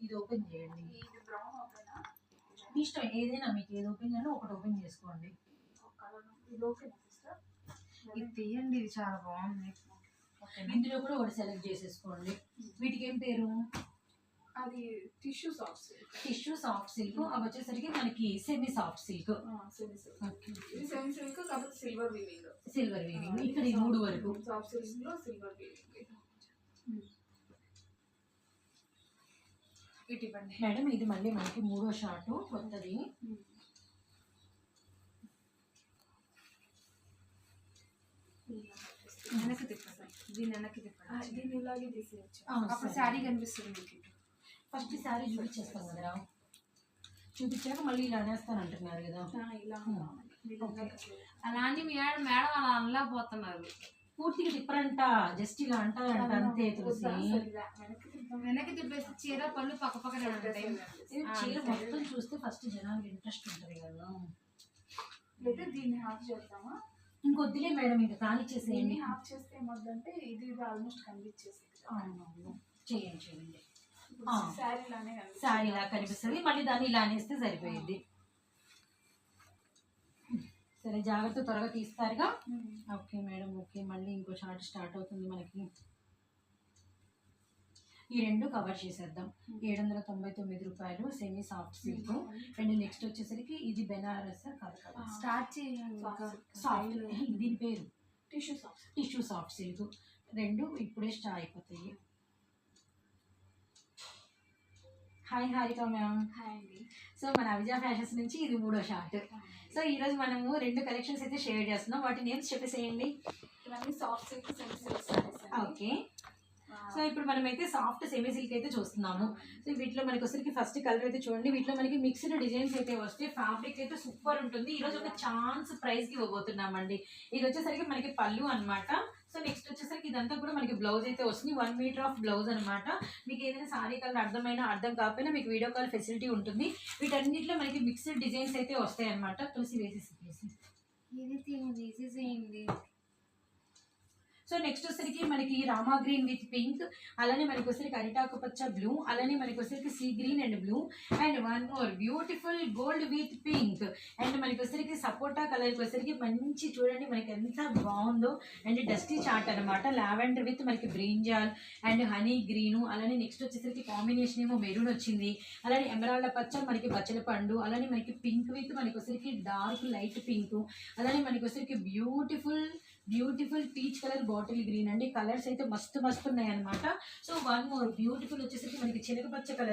ఇది ఓపెన్ చేయండి. మీ ఇష్టం ఏదైనా, మీకు ఏది ఓపెన్ చేయాలో ఒకటి ఓపెన్ చేసుకోండి. ఇది తీయండి, ఇది చాలా బాగుంది. ఇందులో కూడా ఒకటి సెలెక్ట్ చేసేసుకోండి. వీటికి ఏం పేరు? అది tissue soft silk. Tissue soft silk. అవి వచ్చేసరికి మనకి సెమీ సాఫ్ట్ సిల్క్. ఇది సెమీ సిల్క్ కాబట్టి సిల్వర్ వీవింగ్. సిల్వర్ వీవింగ్ ఇక్కడ ఈ 3 వరకు. సాఫ్ట్ సిల్క్ లో సిల్వర్ వీవింగ్. ఇటు ఇవ్వండి మేడం. ఇది మళ్ళీ మనకి 3వ షార్ట్ కొత్తది. వెనక్కి తిప్పండి. దీన్ని వెనక్కి తిప్పండి. దీన్ని ఇలాగే తీసేయచ్చు. అప్పుడు శారీ కనిపిస్తుంది మీకు. ఫస్ట్ శారీ చూపించేస్తాం కదరా. చూపించాక మళ్ళీ ఇలా అనేస్తాను అంటున్నారు కదా. ఇలా అలా అని మేడం అలా అనలేకపోతున్నారు. పూర్తిగా డిఫరెంట్. జస్ట్ ఇలా అంటారంట అంతే. తులసి వెనక్కి తిప్పేసి చీర పళ్ళు పక్క పక్కన ఉంటాయి. చీర మొత్తం చూస్తే ఫస్ట్ జనానికి ఇంట్రెస్ట్ ఉంటుంది కదా. లేదా దీన్ని హాఫ్ చేద్దామా? ఇంకొద్దులే మేడం, ఇంకా కానిచ్చేసేయండి. హాఫ్ చేస్తే ఏమవుతుందంటే ఇది ఆల్మోస్ట్ కనిపించేసి. చేయండి. శారీ ఇలా కనిపిస్తుంది. మళ్ళీ దాన్ని ఇలా అనేస్తే సరిపోయింది. సరే, జాగ్రత్త, త్వరగా తీస్తారుగా. Okay madam, okay. మళ్ళీ ఇంకో షార్ట్ స్టార్ట్ అవుతుంది మనకి. ఈ 2 కవర్ చేసేద్దాం. 799 రూపాయలు semi soft silk. And next వచ్చేసరికి ఇది బెనారస్ స్టార్ట్ చేయండి. సాఫ్ట్, దీని పేరు టిష్యూ సాఫ్ట్ సిల్క్. 2 ఇప్పుడే స్టార్ట్ అయిపోతాయి. Hi Harika ma'am. హాయ్ అండి. సో మన అవిజా ఫ్యాషన్స్ నుంచి ఇది 3వ షార్ట్. సో ఈరోజు మనము 2 కలెక్షన్స్ అయితే షేర్ చేస్తున్నాం. వాటి నేమ్స్ చెప్పేసేయండి. ఇవన్నీ soft silk, semi silk. Okay. So ఇప్పుడు మనమైతే సాఫ్ట్ సెమీ సిల్క్ అయితే చూస్తున్నాము. సో వీటిలో మనకి వచ్చరికి ఫస్ట్ కలర్ అయితే చూడండి. వీటిలో మనకి మిక్స్డ్ డిజైన్స్ అయితే వస్తే ఫ్యాబ్రిక్ అయితే సూపర్ ఉంటుంది. ఈరోజు ఒక ఛాన్స్ ప్రైస్కి ఇవ్వబోతున్నామండి. ఇది వచ్చేసరికి మనకి పళ్ళు అనమాట. సో నెక్స్ట్ వచ్చేసరికి ఇదంతా కూడా మనకి బ్లౌజ్ అయితే వస్తుంది. 1 మీటర్ ఆఫ్ బ్లౌజ్ అనమాట. మీకు ఏదైనా సారీ కలర్ అర్థం కాకపోయినా మీకు వీడియో కాల్ ఫెసిలిటీ ఉంటుంది. వీటన్నిటిలో మనకి మిక్స్డ్ డిజైన్స్ అయితే వస్తాయి అనమాట. తులసి వేసేసి ఇది తీసేసేయండి. సో నెక్స్ట్ వచ్చేసరికి మనకి రామా గ్రీన్ విత్ పింక్, అలానే మనకి వచ్చేసరికి అరిటాకు పచ్చ బ్లూ, అలానే మనకి వచ్చేసరికి sea green and blue, and 1 more beautiful gold with pink. And మనకి వచ్చేసరికి సపోటా కలర్కి వచ్చేసరికి మంచి చూడండి మనకి ఎంత బాగుందో. అండ్ డస్టీ చాట్ అనమాట. లావెండర్ విత్ మనకి బ్రింజాల్ అండ్ హనీ గ్రీను. అలానే నెక్స్ట్ వచ్చేసరికి కాంబినేషన్ ఏమో మెరూన్ వచ్చింది. అలానే ఎమరాల్డ్ పచ్చ మనకి బచ్చల పండు. అలానే మనకి పింక్ విత్ మనకి వచ్చేసరికి డార్క్ లైట్ పింక్. అలానే మనకి వచ్చేసరికి beautiful peach colour bottle green అండి. కలర్స్ అయితే మస్తు ఉన్నాయి అనమాట. సో 1 మోర్ బ్యూటిఫుల్ వచ్చేసరికి మనకి చిలక పచ్చ కలర్.